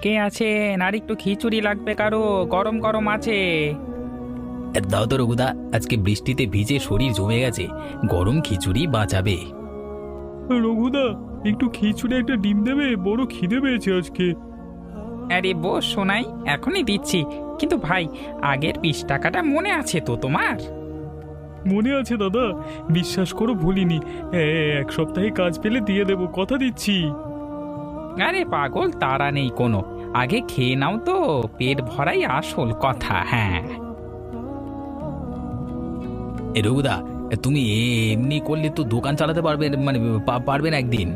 কে আছেন? আর একটু খিচুড়ি লাগবে কারো, গরম গরম আছে। দাও তো রঘুদা, আজকে বৃষ্টিতে ভিজে শরীর জমে গেছে, গরম খিচুড়ি বাঁচাবে। রঘুদা, একটু খিচুড়ি একটা ডিম দেবে, বড় খিদে পেয়েছে আজকে। আরে বস শোনাই, এখনই দিচ্ছি। কিন্তু ভাই, আগের 20 টাকাটা মনে আছে তো তোমার? মনে আছে দাদা, বিশ্বাস করো ভুলিনি। এক সপ্তাহে কাজ পেলে দিয়ে দেবো, কথা দিচ্ছি। আরে পাগল, তারা নেই কোনো। আগে খেয়ে নাও তো, পেট ভরাই আসল কথা। হ্যাঁ, রঘুদা, তুমি এমনি করলে তো দোকান চালাতে পারবে, মানে পারবে না একদিন।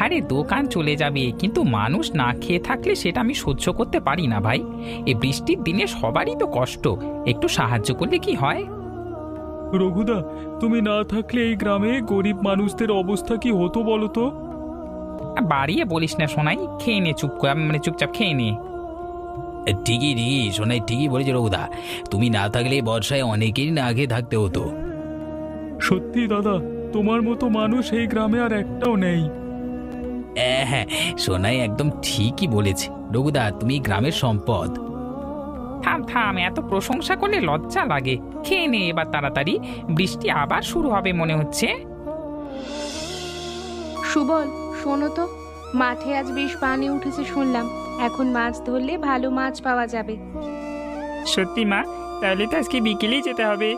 আরে দোকান চলে যাবে, কিন্তু মানুষ না খেয়ে থাকলে সেটা আমি সহ্য করতে পারি না ভাই। এই বৃষ্টির দিনে সবারই তো কষ্ট, একটু সাহায্য করলে কি হয়? রঘুদা, তুমি না থাকলে এই গ্রামে গরিব মানুষদের অবস্থা কি হতো বলো তো? বাড়িয়ে বলিস না শোনাই, খেয়ে নে চুপ করে, মানে চুপচাপ খেয়ে নে। ঠিকই ঠিকই শোনাই, ঠিকই বলেছে রঘুদা। তুমি না থাকলে এই বর্ষায় অনেকেরই না খেয়ে থাকতে হতো। সত্যি দাদা, তোমার মতো মানুষ এই গ্রামে আর একটাও নেই। হ্যাঁ, সোনাই একদম ঠিকই বলেছে। রঘুদা, তুমি গ্রামের সম্পদ। থাম থাম, এত প্রশংসা করলে লজ্জা লাগে। খেয়ে নে এবার তাড়াতাড়ি, বৃষ্টি আবার শুরু হবে মনে হচ্ছে। সুবল, শোনো তো, মাঠে আজ বেশ পানি উঠেছে শুনলাম। এখন মাছ ধরলে ভালো মাছ পাওয়া যাবে। সত্যি মা? তাহলে তো আজকে বিকেলেই যেতে হবে।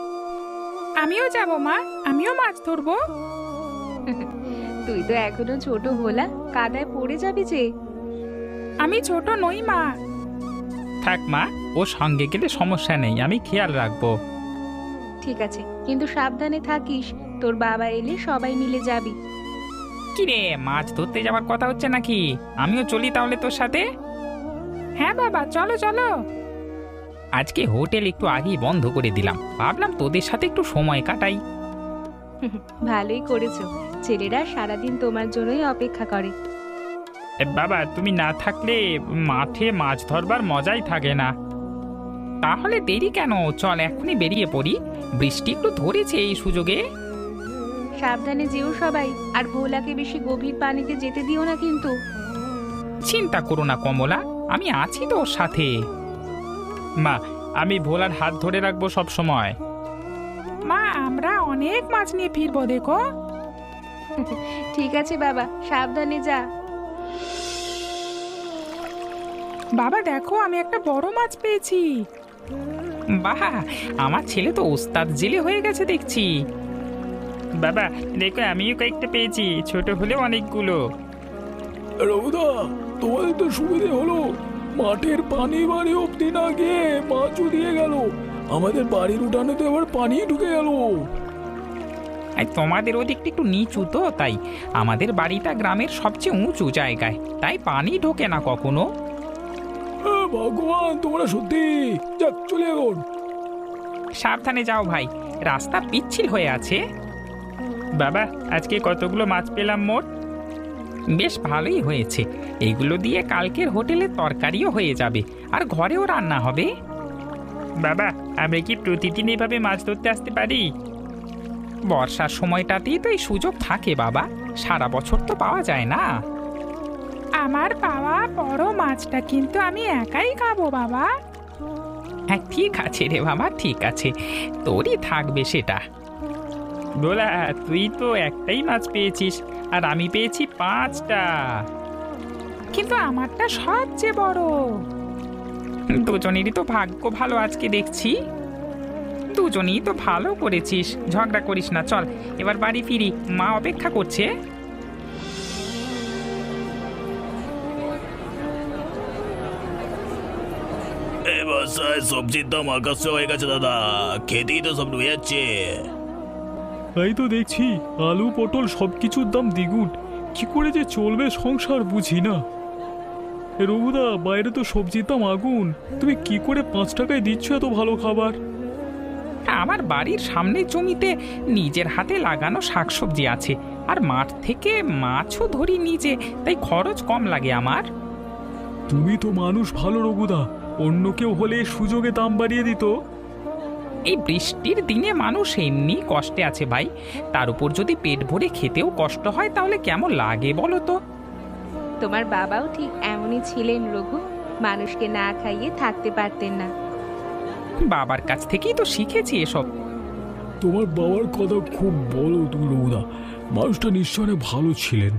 আমিও যাব মা, আমিও মাছ ধরবো। তুই তো এখনো ছোট ভোলা, কাদায় পড়ে যাবি যে। আমি ছোট নই মা। থাক মা, ও সঙ্গে গেলে সমস্যা নেই, আমি খেয়াল রাখবো। ঠিক আছে, কিন্তু সাবধানে থাকিস। তোর বাবা এলে সবাই মিলে যাবি। কি রে, মাছ ধরতে যাওয়ার কথা হচ্ছে নাকি? আমিও চলি তাহলে তোর সাথে। হ্যাঁ বাবা, চলো চলো। আজকে হোটেল একটু আগেই বন্ধ করে দিলাম, ভাবলাম তোদের সাথে একটু সময় কাটাই। ভালোই করেছো, ছেলেরা সারাদিন তোমার জন্যই অপেক্ষা করে। বাবা, তুমি না থাকলে মাঠে মাছ ধরবার মজাই থাকে না। তাহলে দেরি কেন, চল এখনই বেরিয়ে পড়ি। বৃষ্টি একটু ধরেছে এই সুযোগে। সাবধানে যেও সবাই, আর ভোলাকে বেশি গভীর পানিতে যেতে দিও না কিন্তু। চিন্তা করো না কমলা, আমি আছি তো ওর সাথে। মা, আমি ভোলার হাত ধরে রাখবো সব সময়। মা, আমরা অনেক মাছ নিয়ে ফিরবো দেখো। ঠিক আছে বাবা, সাবধানে যা। বাবা দেখো, আমি একটা বড় মাছ পেয়েছি। বাহ, আমার ছেলে তো ওস্তাদ জেলে হয়ে গেছে দেখছি। বাবা দেখো, আমিও কয়েকটা পেয়েছি, ছোট হলেও অনেকগুলো। রঘুদা, তোমাদের তো সুবিধে হলো, মাঠের পানি বাড়ি অব্দি না গিয়ে মাছও দিয়ে গেল। আমাদের বাড়ির উঠানে তো এবার পানি ঢুকে গেল। আর তোমাদের ওদিকটা একটু নিচু তো, তাই আমাদের বাড়িটা গ্রামের সবচেয়ে উঁচু জায়গায়, তাই পানি ঢোকে না কখনো। ভগবান, তোমরা সত্যি। যাক, চলে এখন। সাবধানে যাও ভাই, রাস্তা পিচ্ছিল হয়ে আছে। বাবা, আজকে কতগুলো মাছ পেলাম মোট? বেশ ভালোই হয়েছে, এইগুলো দিয়ে কালকের হোটেলে তরকারিও হয়ে যাবে, আর ঘরেও রান্না হবে। বাবা, আমরা কি প্রতিদিন এভাবে মাছ ধরতে আসতে পারি? বর্ষার সময়টাতেই তো এই সুযোগ থাকে বাবা, সারা বছর তো পাওয়া যায় না। আমার পাওয়া বড় মাছটা কিন্তু আমি একাই খাবো বাবা। হ্যাঁ ঠিক আছে রে বাবা, ঠিক আছে, তোরই থাকবে সেটা। বলা, তুই তো একটাই মাছ পেয়েছিস, আর আমি পেয়েছি 5টা। কিন্তু আমারটা সবচেয়ে বড়। দুজনেরই তো ভাগ্য ভালো আজকে দেখছি। দুজনেই তো ভালো করেছিস, ঝগড়া করিস না, চল এবার বাড়ি ফিরি, মা অপেক্ষা করছে। এবার সবজির দাম আকাশে হয়ে গেছে দাদা, খেতেই তো সব ডুবে যাচ্ছে। এই তো দেখছি, আলু পটল সবকিছুর দাম দ্বিগুণ। কি করে যে চলবে সংসার বুঝি না। রঘুদা, বাইরে তো সবজির দাম আগুন, তুমি কি করে 5 টাকায় দিচ্ছ এত ভালো খাবার? আমার বাড়ির সামনের জমিতে নিজের হাতে লাগানো শাকসবজি আছে, আর মাঠ থেকে মাছও ধরি নিজে, তাই খরচ কম লাগে আমার। তুমি তো মানুষ ভালো রঘুদা, অন্য কেউ হলে সুযোগে দাম বাড়িয়ে দিত। এই বৃষ্টির দিনে মানুষ এমনি কষ্টে আছে ভাই, তার উপর যদি পেট ভরে খেতেও কষ্ট হয় তাহলে কেমন লাগে বলো তো। তোমার বাবাও ঠিক এমনই ছিলেন রঘু, মানুষকে না খাইয়ে থাকতে পারতেন না। বাবার কাছ থেকেই তো শিখেছি এসব। তোমার বাবার কথা খুব বলো তুমি রঘুদা, মানুষটা নিশ্চয় অনেক ভালো ছিলেন।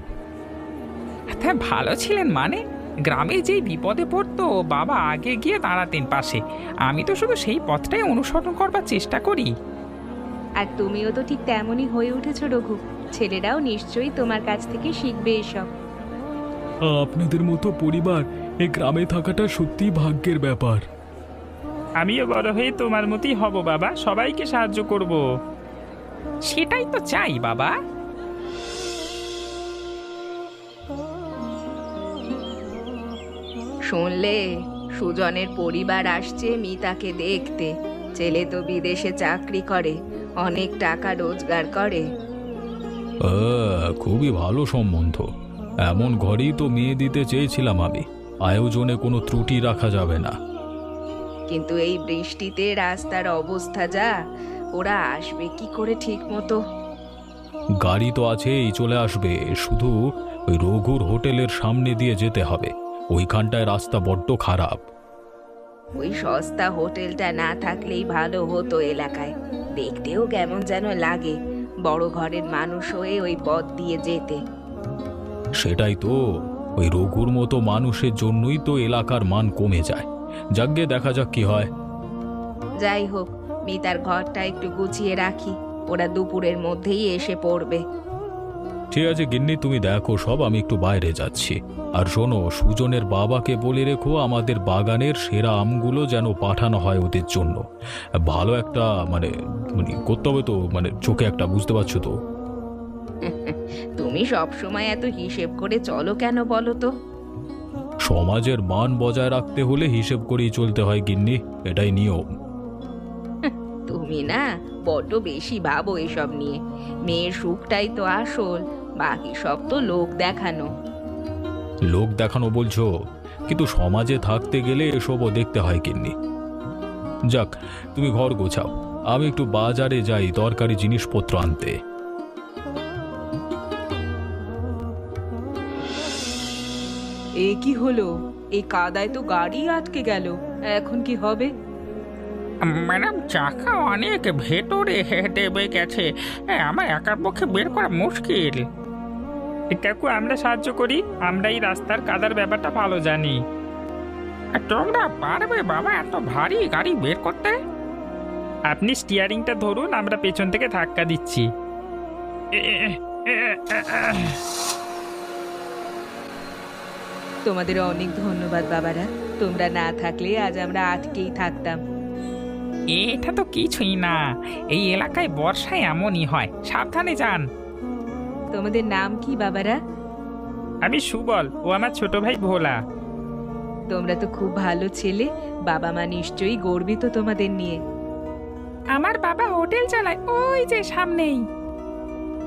হ্যাঁ, ভালো ছিলেন মানে? গ্রামে যেই বিপদে পড়তো বাবা আগে গিয়ে দাঁড়াতেন পাশে। আমি তো শুধু সেই পথটাই অনুসরণ করবার চেষ্টা করি। আর তুমিও তো ঠিক তেমনই হয়ে উঠেছো রঘু, ছেলেরাও নিশ্চয়ই তোমার কাছ থেকে শিখবে এসব। আপনাদের মতো পরিবার এই গ্রামে থাকাটা সত্যিই ভাগ্যের ব্যাপার। আমিও বড় হয়ে তোমার মতোই হব বাবা, সবাইকে সাহায্য করব। সেটাই তো চাই বাবা। শুনলে, সুজনের পরিবার আসছে মিতাকে দেখতে। ছেলে তো বিদেশে চাকরি করে, অনেক টাকা রোজগার করে। খুবই ভালো সম্বন্ধ। এমন ঘরেই তো মেয়ে দিতে চেয়েছিলাম আমি। আয়োজনে কোনো ত্রুটি রাখা যাবে না। কিন্তু এই বৃষ্টিতে রাস্তার অবস্থা যা, ওরা আসবে কি করে ঠিক মতো? গাড়ি তো আছেই, চলে আসবে। শুধু ওই রঘুর হোটেলের সামনে দিয়ে যেতে হবে। ওইখানটায় রাস্তা বড্ড খারাপ। ওই সস্তা হোটেলটা না থাকলেই ভালো হতো এলাকায়। দেখতেও কেমন যেন লাগে, বড় ঘরের মানুষ হয়ে ওই পথ দিয়ে যেতে। সেটাই তো, ওই রঘুর মতো মানুষের জন্যই তো এলাকার মান কমে যায়। যাগ্গে দেখা যাক কি হয়। যাই হোক, মিতার ঘরটা একটু গুছিয়ে রাখি, ওরা দুপুরের মধ্যেই এসে পড়বে। ঠিক আছে গিন্নি, তুমি দেখো সব, আমি একটু বাইরে যাচ্ছি। আর শোনো, সুজনের বাবাকে বলে রেখো আমাদের বাগানের সেরা আমগুলো যেন পাঠানো হয় ওদের জন্য। ভালো একটা মানে করতে হবে তো, চোখে একটা, বুঝতে পারছো তো? তুমি সব সময় এত হিসেব করে চলো কেন বলো তো? সমাজের মান বজায় রাখতে হলে হিসেব করেই চলতে হয় গিন্নি, এটাই নিয়ম। তুমি না বড্ড বেশি ভাবো এসব নিয়ে। মেয়ের সুখটাই তো আসল, বাকি সব তো লোক দেখানো। লোক দেখানো বলছো? কিন্তু সমাজে থাকতে গেলে এসবও দেখতে হয় গিন্নি। যাক, তুমি ঘর গোছাও, আমি একটু বাজারে যাই দরকারি জিনিসপত্র আনতে। এ কি হলো? এই কাদায় তো গাড়ি আটকে গেল, এখন কি হবে? ম্যাডাম, চাকা অনেক ভেতরে দেবে গেছে, আমার একার পক্ষে বের করা মুশকিল। কাকু, আমরা সাহায্য করি, আমরা এই রাস্তার কাদার ব্যাপারটা ভালো জানি। তোমরা পারবে বাবা এত ভারী গাড়ি বের করতে? আপনি স্টিয়ারিংটা ধরুন, আমরা পেছন থেকে ধাক্কা দিচ্ছি। তোমাদের অনেক ধন্যবাদ বাবারা, তোমরা না থাকলে আজ আমরা আটকেই থাকতাম। এটা তো কিছুই না, এই এলাকায় বর্ষায় এমনই হয়, সাবধানে যান। তোমাদের নাম কি বাবারা? আমি সুবল, ও আমার ছোট ভাই ভোলা। তোমরা তো খুব ভালো ছেলে, বাবা মা নিশ্চয়ই গর্বিত তোমাদের নিয়ে। আমার বাবা হোটেল চালায় ওই যে সামনেই।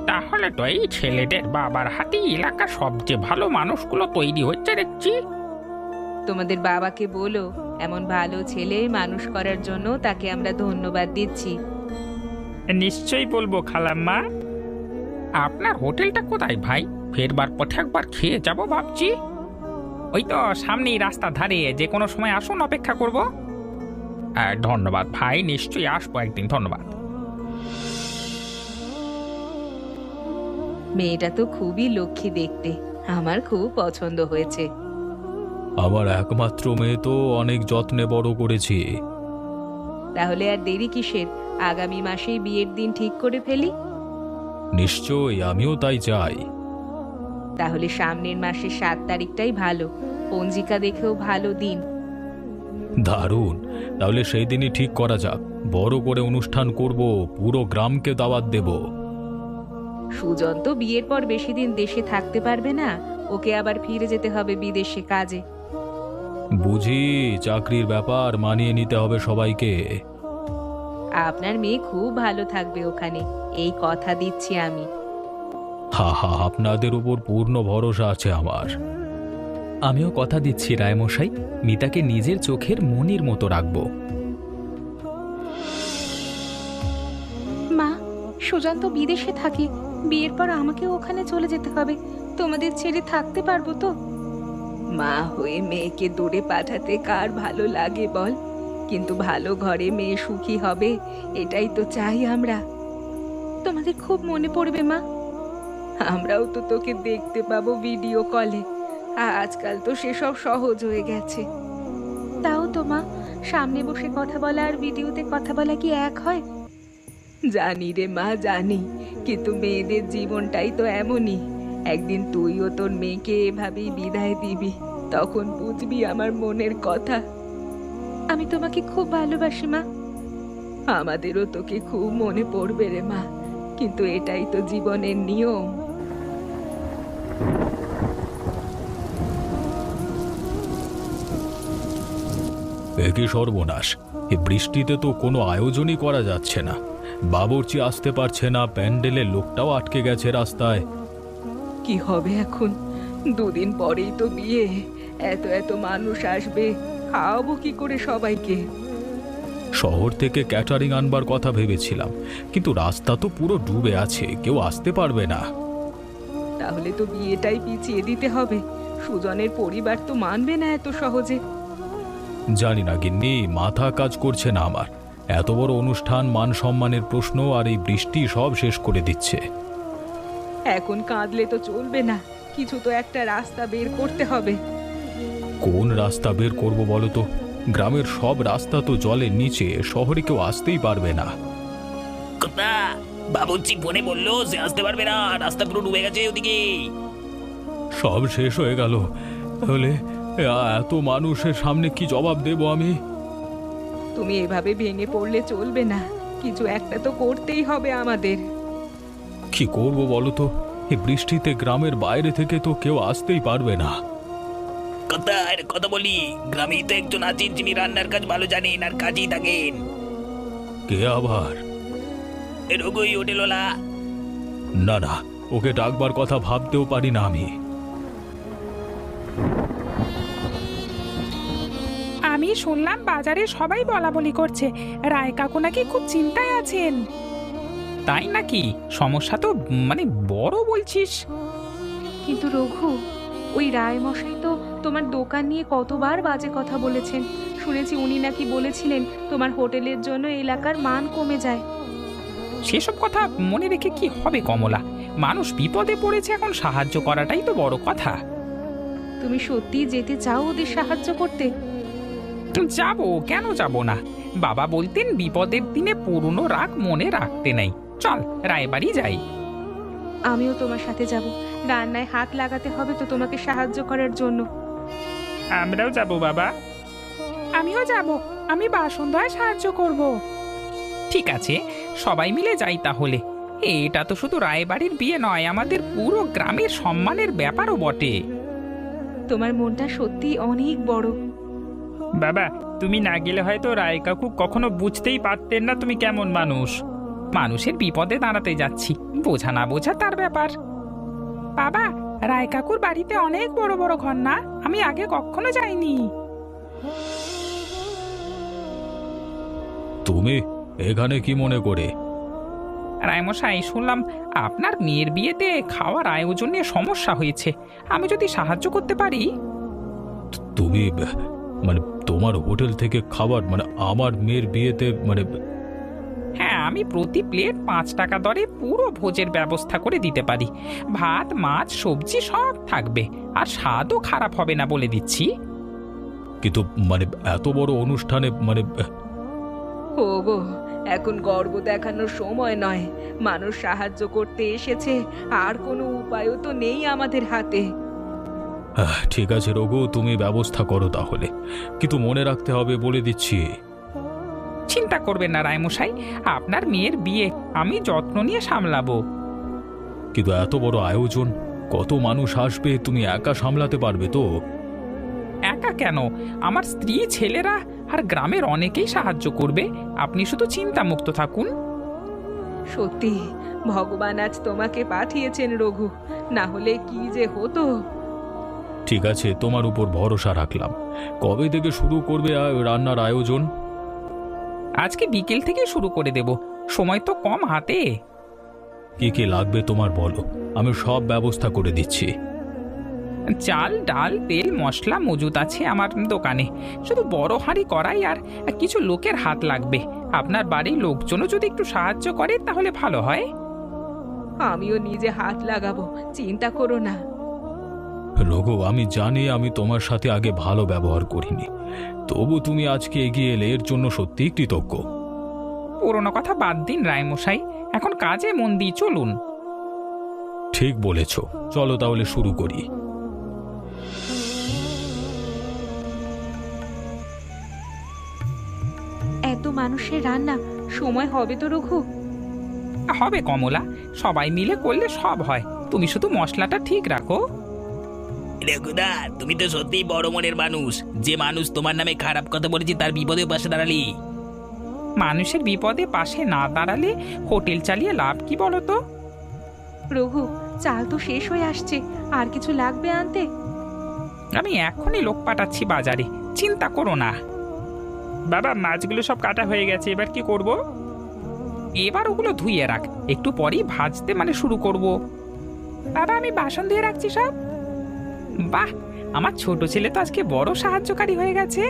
তাহলে তো এই ছেলেদের বাবার হাতে এলাকার সবচেয়ে ভালো মানুষগুলো তৈরি হচ্ছে দেখছি। তোমাদের বাবাকে বলো, এমন ভালো ছেলে মানুষ করার জন্য তাকে আমরা ধন্যবাদ দিচ্ছি। নিশ্চয়ই বলবো খালাম্মা। আপনার হোটেলটা কোথায় ভাই? ফেরবার পথে একবার খেয়ে যাব ভাবছি। ওই তো সামনেই রাস্তা ধারে, যে কোনো সময় আসুন, অপেক্ষা করব। ধন্যবাদ ভাই, নিশ্চয়ই আসবো একদিন, ধন্যবাদ। মেয়েটা তো খুবই লক্ষ্মী দেখতে, আমার খুব পছন্দ হয়েছে। আমার একমাত্র মেয়ে তো, অনেক যত্নে বড় করেছি। তাহলে আর দেরি কিসের? আগামী মাসেই বিয়ের দিন ঠিক করে ফেলি। নিশ্চয়ই, আমিও তাই চাই। তাহলে সামনের মাসের 7 তারিখটাই ভালো, পঞ্জিকা দেখেও ভালো দিন। দারুণ, তাহলে সেই দিনই ঠিক করা যাক। বড় করে অনুষ্ঠান করব, পুরো গ্রামকে দাওয়াত দেব। সুজন তো বিয়ের পর বেশি দিন দেশে থাকতে পারবে না, ওকে আবার ফিরে যেতে হবে বিদেশে কাজে। বুঝি, চাকরির ব্যাপার, মানিয়ে নিতে হবে সবাইকে। আপনার মেয়ে খুব ভালো থাকবে ওখানে, এই কথা দিচ্ছি আমি। হা হা, আপনাদের উপর পূর্ণ ভরসা আছে আমার। আমিও কথা দিচ্ছি রায়মশাই, মিতাকে নিজের চোখের মনির মতো রাখবো। মা, সুজন তো বিদেশে থাকে, বিয়ের পর আমাকেও ওখানে চলে যেতে হবে। তোমাদের ছেড়ে থাকতে পারবো তো? মা হয়ে মেয়েকে দূরে পাঠাতে কার ভালো লাগে বল, কিন্তু ভালো ঘরে মেয়ে সুখী হবে এটাই তো চাই আমরা। তোমাদের খুব মনে পড়বে মা। আমরাও তো তোকে দেখতে পাবো ভিডিও কলে। আজকাল তো সেসব সহজ হয়ে গেছে। তাও তো মা, সামনে বসে কথা বলা আর ভিডিওতে কথা বলা কি এক হয়? জানি রে মা, জানি, কিন্তু মেয়েদের জীবনটাই তো এমনই। একদিন তুইও তোর মেয়েকে এভাবেই বিদায় দিবি, তখন বুঝবি আমার মনের কথা। আমি তোমাকে খুব ভালোবাসি মা। আমাদেরও তোকে খুব মনে পড়বে রে মা, কিন্তু এটাই তো জীবনের নিয়ম। একই সর্বনাশ! এই বৃষ্টিতে তো কোনো আয়োজনই করা যাচ্ছে না। বাবুর্চি আসতে পারছে না, প্যান্ডেলের লোকটাও আটকে গেছে রাস্তায়। কি হবে এখন? দুদিন পরেই তো বিয়ে, এত এত মানুষ আসবে, খাওয়াবো কি করে সবাইকে? শহর থেকে ক্যাটারিং আনবার কথা ভেবেছিলাম, কিন্তু রাস্তা তো পুরো ডুবে আছে, কেউ আসতে পারবে না। তাহলে তো বিয়েটাই পিছিয়ে দিতে হবে। সুজনের পরিবার তো মানবে না এত সহজে। জানি না গিন্নি, মাথা কাজ করছে না আমার। এত বড় অনুষ্ঠান, মান সম্মানের প্রশ্ন, আর এই বৃষ্টি সব শেষ করে দিচ্ছে। এখন কাঁদলে তো চলবে না, কিছু তো একটা রাস্তা বের করতে হবে। কোন রাস্তা বের করব বলো তো? গ্রামের সব রাস্তা তো জলের নিচে, শহরে কেউ আসতেই পারবে না। কথা বাবুর্চি ফোনে বললো সে আসতে পারবে না, রাস্তা পুরো ডুবে গেছে ওদিকে। সব শেষ হয়ে গেল। তাহলে এত মানুষের সামনে কি জবাব দেব আমি? তুমি এভাবে ভেঙে পড়লে চলবে না, কিছু একটা তো করতেই হবে আমাদের। কি করব বলো তো? এই বৃষ্টিতে গ্রামের বাইরে থেকে তো কেউ আসতেই পারবে না। কথা বলি, গ্রামেই তো একজন আছেন যিনি রান্নার কাজ ভালো জানেন আর কাজই থাকেন। কে আবার? রঘুই হোটেলওয়ালা। না না, ওকে ডাকবার কথা ভাবতেও পারি না আমি। আমি শুনলাম বাজারে সবাই বলা বলি করছে রায় কাকু নাকি খুব চিন্তায় আছেন। তাই নাকি? সমস্যা তো মানে বড় বলছিস। কিন্তু রঘু, ওই রায় মশাই তো তোমার দোকান নিয়ে কতবার বাজে কথা বলেছেন। শুনেছি উনি নাকি বলেছিলেন তোমার হোটেলের জন্য এলাকার মান কমে যায়। সেসব কথা মনে রেখে কি হবে কমলা? মানুষ বিপদে পড়েছে, এখন সাহায্য করাটাই তো বড় কথা। তুমি সত্যি যেতে চাও ওদের সাহায্য করতে? যাব, কেন যাব না? বাবা বলতেন বিপদের দিনে পুরনো রাগ মনে রাখতে নেই। চল রায়বাড়ি যাই। আমিও তোমার সাথে যাব। রান্নায় হাত লাগাতে হবে তো তোমাকে সাহায্য করার জন্য। আমরাও যাব বাবা। আমিও যাব, আমি বাসন ধোয়ায় সাহায্য করব। ঠিক আছে, সবাই মিলে যাই তাহলে। এটা তো শুধু রায়বাড়ির বিয়ে নয়, আমাদের পুরো গ্রামের সম্মানের ব্যাপারও বটে। তোমার মনটা সত্যি অনেক বড়। বাবা, তুমি না গেলে হয়তো রায় কাকু কখনো বুঝতেই পারতেন না তুমি কেমন মানুষ। মানুষের বিপদে দাঁড়াতে যাচ্ছি, বোঝা না বোঝা তার ব্যাপার। বাবা, রায় কাকুর বাড়িতে অনেক বড় বড় ঘর না? আমি আগে কখনো যাইনি। তুমি এখানে কি মনে করে? রায়মশাই, শুনলাম আপনার মেয়ের বিয়েতে খাওয়ার আয়োজন নিয়ে সমস্যা হয়েছে। আমি যদি সাহায্য করতে পারি। তুমি মানে তোমার হোটেল থেকে খাবার, মানে আমার মেয়ের বিয়েতে, মানে? হ্যাঁ, আমি প্রতি প্লেট 5 টাকা দরে পুরো ভোজের ব্যবস্থা করে দিতে পারি। ভাত, মাছ, সবজি সব থাকবে, আর স্বাদও খারাপ হবে না বলে দিচ্ছি। কিন্তু মানে এত বড় অনুষ্ঠানে, মানে? ওগো, এখন গর্ব দেখানোর সময় নয়। মানুষ সাহায্য করতে এসেছে, আর কোনো উপায়ও তো নেই আমাদের হাতে। ঠিক আছে রঘু, তুমি ব্যবস্থা করো তাহলে, কিন্তু মনে রাখতে হবে বলে দিচ্ছি। চিন্তা করবেন না রায়মশাই, আপনার মেয়ের বিয়ে আমি যত্ন নিয়ে সামলাবো। কিন্তু এত বড় আয়োজন, কত মানুষ আসবে, তুমি একা সামলাতে পারবে তো? একা কেন, আমার স্ত্রী, ছেলেরা আর গ্রামের অনেকেই সাহায্য করবে। আপনি শুধু চিন্তামুক্ত থাকুন। সত্যি ভগবান আজ তোমাকে পাঠিয়েছেন রঘু, না হলে কি যে হতো। ঠিক আছে, তোমার উপর ভরসা রাখলাম। কবে থেকে শুরু করবে রান্নার আয়োজন? আজকে বিকেল থেকে শুরু করে দেব, সময় তো কম হাতে। কি কি লাগবে তোমার বলো, আমি সব ব্যবস্থা করে দিচ্ছি। চাল ডাল তেল মশলা মজুত আছে আমার দোকানে, শুধু বড় হাঁড়ি করাই আর কিছু লোকের হাত লাগবে। আপনার বাড়ির লোকজনও যদি একটু সাহায্য করে তাহলে ভালো হয়। আমিও নিজে হাত লাগাবো, চিন্তা করো না। রঘু, আমি জানি আমি তোমার সাথে আগে ভালো ব্যবহার করিনি, তবু তুমি আজকে এগিয়ে এলে এর জন্য সত্যিই কৃতজ্ঞ। পুরোনো কথা বাদ দিন রায়মশাই, এখন কাজে মন দিয়ে চলুন। ঠিক বলেছ, চলো তাহলে শুরু করি। এত মানুষের রান্না, সময় হবে তো রঘু? হবে কমলা, সবাই মিলে করলে সব হয়। তুমি শুধু মশলাটা ঠিক রাখো। রঘুদা, তুমি তো সত্যিই বড় মনের মানুষ। যে মানুষ তোমার নামে খারাপ কথা বলেছে তার বিপদে পাশে দাঁড়ালি। মানুষের বিপদে পাশে না দাঁড়ালে হোটেল চালিয়ে লাভ কি বলো তো? রঘু, চাল তো শেষ হয়ে আসছে, আর কিছু লাগবে আনতে? আমি এখনই লোক পাঠাচ্ছি বাজারে, চিন্তা করো না। বাবা, মাছগুলো সব কাটা হয়ে গেছে, এবার কি করব? এবার ওগুলো ধুইয়ে রাখ, একটু পরেই ভাজতে শুরু করব। বাবা, আমি বাসন ধুয়ে রাখছি সব। বাহ, আমার ছোট ছেলে তো আজকে বড় সাহায্যকারী হয়ে গেছে।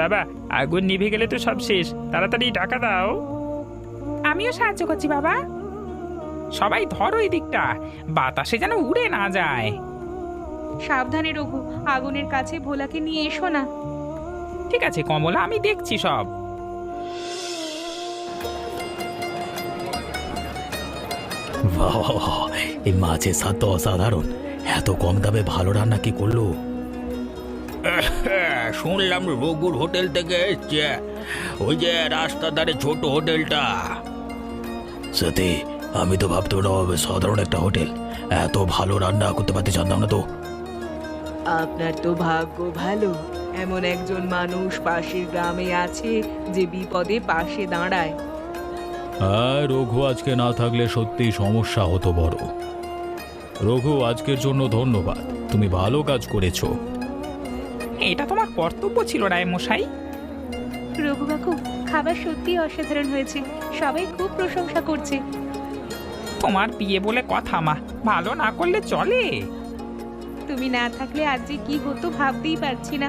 বাবা, আগুন নিভে গেলে তো সব শেষ, তাড়াতাড়ি ঢাকা দাও। আমিও সাহায্য করছি বাবা। সবাই ধরো এই দিকটা, বাতাসে যেন উড়ে না যায়। সাবধানে রঘু, আগুনের কাছে ভোলাকে নিয়ে এসো না। ঠিক আছে কমলা, আমি দেখছি সব। বাহ, এই মাছের স্বাদ তো অসাধারণ। এত কম দামে ভালো রান্না কি করলো? শুনলাম রঘুর হোটেল থেকে এসছে, ওই যে রাস্তার ধারে ছোট হোটেলটা। সত্যি, আমি তো ভাবতে পারবো সাধারণ একটা হোটেল, এত ভালো রান্না করতে পারতে জানতাম না তো। আপনার তো ভাগ্য ভালো, এমন একজন মানুষ পাশের গ্রামে আছে যে বিপদে পাশে দাঁড়ায়। হ্যাঁ, রঘু আজকে না থাকলে সত্যিই সমস্যা হতো বড়। রঘু, আজকের জন্য ধন্যবাদ, তুমি ভালো কাজ করেছো। এটা তোমার কর্তব্য ছিল রায়মশাই। রঘু কাকু, খাবার সত্যি অসাধারণ হয়েছে, সবাই খুব প্রশংসা করছে। তোমার বিয়ে বলে কথা মা, ভালো না করলে চলে? তুমি না থাকলে আজ যে কি হতো ভাবতেই পারছি না।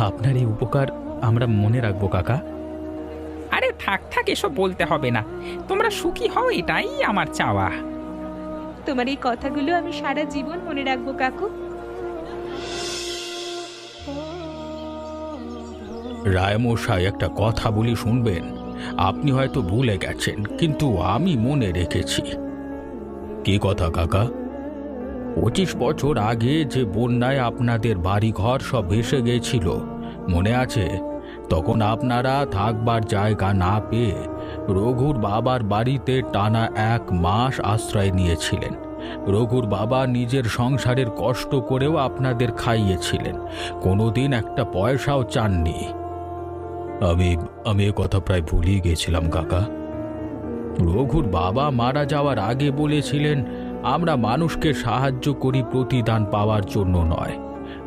আপনার এই উপকার আমরা মনে রাখবো কাকা। আরে থাক থাক, এসব বলতে হবে না। তোমরা সুখী হও, এটাই আমার চাওয়া। তোমার এই কথাগুলো আমি সারা জীবন মনে রাখবো কাকু। রায়মশাই, একটা কথা বলি শুনবেন? আপনি হয়তো ভুলে গেছেন, কিন্তু আমি মনে রেখেছি। কি কথা কাকা? 25 বছর আগে যে বন্যায় আপনাদের বাড়িঘর সব ভেসে গেছিল, মনে আছে? তখন আপনারা থাকবার জায়গা না পেয়ে রঘুর বাবার বাড়িতে টানা 1 মাস আশ্রয় নিয়েছিলেন। রঘুর বাবা নিজের সংসারের কষ্ট করেও আপনাদের খাইয়েছিলেন, কোনোদিন একটা পয়সাও চাননি। আমি এ কথা প্রায় ভুলিয়ে গেছিলাম কাকা। রঘুর বাবা মারা যাওয়ার আগে বলেছিলেন, আমরা মানুষকে সাহায্য করি প্রতিদান পাওয়ার জন্য নয়।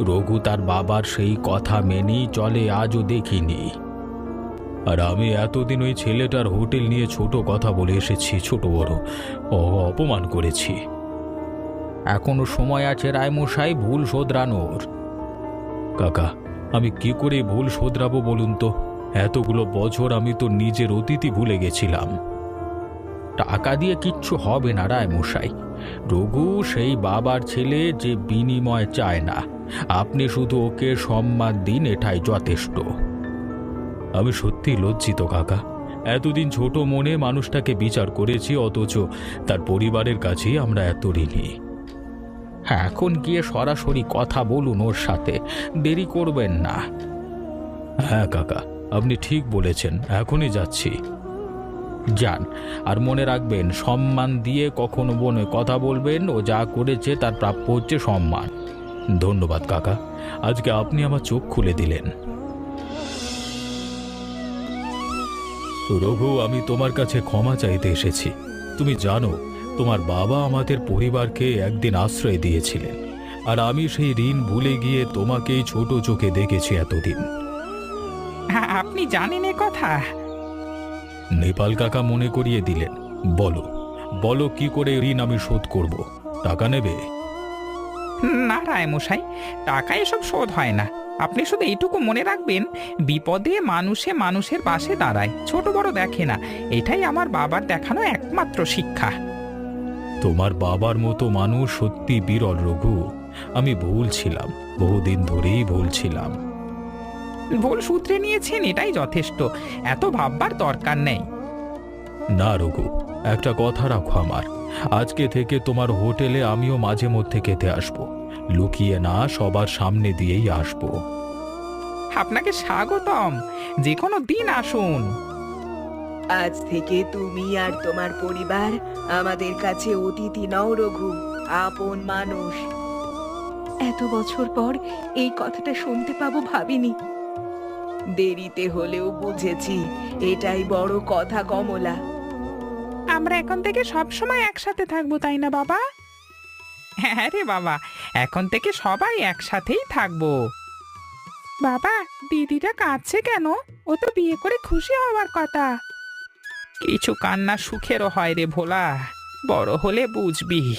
রঘু তার বাবার সেই কথা মেনেই চলে, আজও দেখিনি। আর আমি এতদিন ওই ছেলেটার হোটেল নিয়ে ছোট কথা বলে এসেছি, ছোট বড় অপমান করেছি। এখনো সময় আছে রায়মশাই ভুল শোধরানোর। কাকা, আমি কি করে ভুল শোধরাবো বলুন তো? এতগুলো বছর আমি তো নিজের অতীতই ভুলে গেছিলাম। টাকা দিয়ে কিচ্ছু হবে না রায়মশাই। রঘু সেই বাবার ছেলে যে বিনিময় চায় না, আপনি শুধু ওকে সম্মান দিন, এটাই যথেষ্ট। আমি সত্যি লজ্জিত কাকা, এতদিন ছোট মনে মানুষটাকে বিচার করেছি, অথচ তার পরিবারের কাছেই আমরা এত ঋণী। এখন গিয়ে সরাসরি কথা বলুন ওর সাথে, দেরি করবেন না। হ্যাঁ কাকা, আপনি ঠিক বলেছেন, এখনই যাচ্ছি। যান, আর মনে রাখবেন সম্মান দিয়ে কখনো বনে কথা বলবেন। ও যা করেছে তার প্রাপ্য হচ্ছে সম্মান। ধন্যবাদ কাকা, আজকে আপনি আমার চোখ খুলে দিলেন। রঘু, আমি তোমার কাছে ক্ষমা চাইতে এসেছি। তুমি জানো, তোমার বাবা আমাদের পরিবারকে একদিন আশ্রয় দিয়েছিলেন, আর আমি সেই ঋণ ভুলে গিয়ে তোমাকেই ছোট চোখে দেখেছি এতদিন। হ্যাঁ, আপনি জানেন এ কথা? নেপাল কাকা মনে করিয়ে দিলেন। বলো বলো, কি করে ঋণ আমি শোধ করব? টাকা নেবে? না রায়মশাই, টাকা এসব শোধ হয় না। আপনি শুধু এইটুকু মনে রাখবেন, বিপদে মানুষে মানুষের পাশে দাঁড়ায়, ছোট বড় দেখে না। এটাই আমার বাবার দেখানো একমাত্র শিক্ষা। তোমার বাবার মতো মানুষ সত্যি বিরল রঘু। আমি ভুল ছিলাম, বহুদিন ধরেই ভুল ছিলাম। ভুল সূত্রে নিয়েছেন, এটাই যথেষ্ট। এত ভাববার দরকার নেই। না রঘু, একটা কথা রাখো আমার, আজকে থেকে তোমার হোটেলে আমিও মাঝে মধ্যে খেতে আসবো। লুকিয়ে না, সবার সামনে দিয়েই আসবো। আপনাকে স্বাগতম, যে কোনো দিন আসুন। আজ থেকে তুমি আর তোমার পরিবার আমাদের কাছে অতিথি নও রঘু, আপন মানুষ। এত বছর পর এই কথাটা শুনতে পাবো ভাবিনি। দেরিতে হলেও বুঝেছি, এটাই বড় কথা কমলা। আমরা এখন থেকে সব সময় একসাথে থাকবো, তাই না বাবা? হ্যাঁ রে বাবা, এখন থেকে সবাই একসাথেই থাকবো। বাবা, দিদিটা কাঁদছে কেন? ও তো বিয়ে করে খুশি হওয়ার কথা। কিছু কান্না সুখেরও হয় রে ভোলা, বড় হলে বুঝবি।